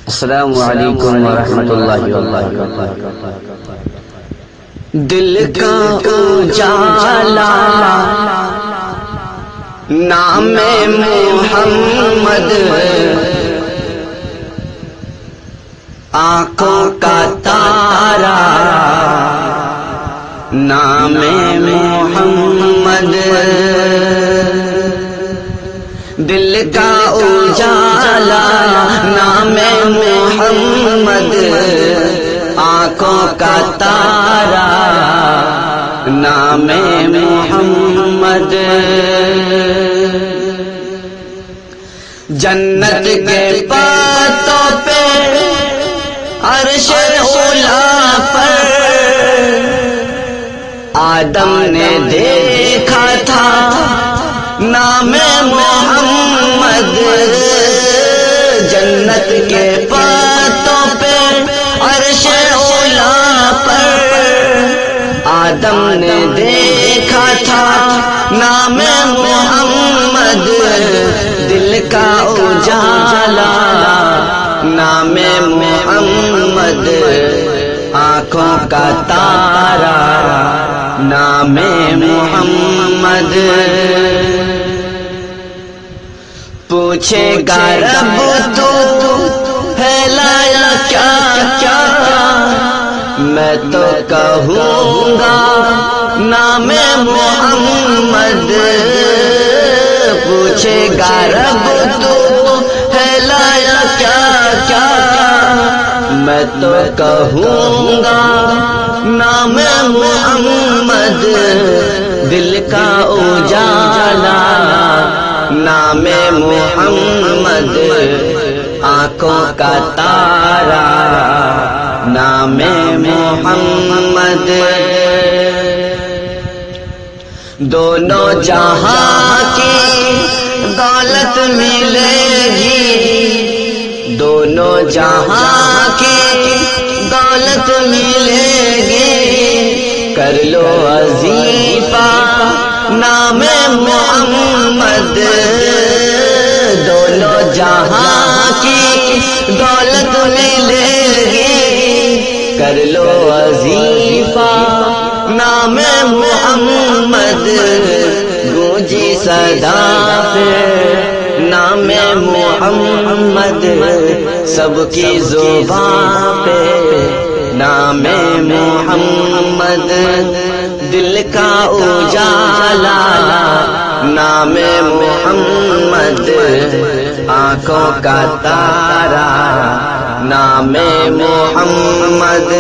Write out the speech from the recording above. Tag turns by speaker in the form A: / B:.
A: السلام علیکم ورحمۃ اللہ وبرکاتہ۔ دل کا اجالا نام محمد، آنکھوں کا تارا نام محمد، دل کا اجالا نام محمد، آنکھوں کا تارا نام محمد، جنت کے پاتوں پہ عرش اولا پر آدم نے دیکھا تھا نام محمد، جنت کے پاتوں پہ عرش اولا پر آدم نے دیکھا تھا نام محمد، دل کا اجالا نام محمد، آنکھوں کا تارا نام محمد، پوچھے گا رب تو پھیلایا کیا کیا، میں تو کہوں گا نام محمد، پوچھے گا رب تو پھیلایا کیا کیا، میں تو کہوں گا نام محمد، دل کا اجالا نام محمد، آنکھوں کا تارا نام محمد، دونوں جہاں کی دولت ملے گی، دونوں جہاں کی دولت ملے گی، کر لو وظیفہ نام محمد، دونوں جہاں کی دولت ملے گی، کر لو وظیفہ نام محمد، گونجی صدا پہ نام محمد، سب کی زبان پہ نام محمد، دل کا اجالا نام محمد، آنکھوں کا تارا نام محمد۔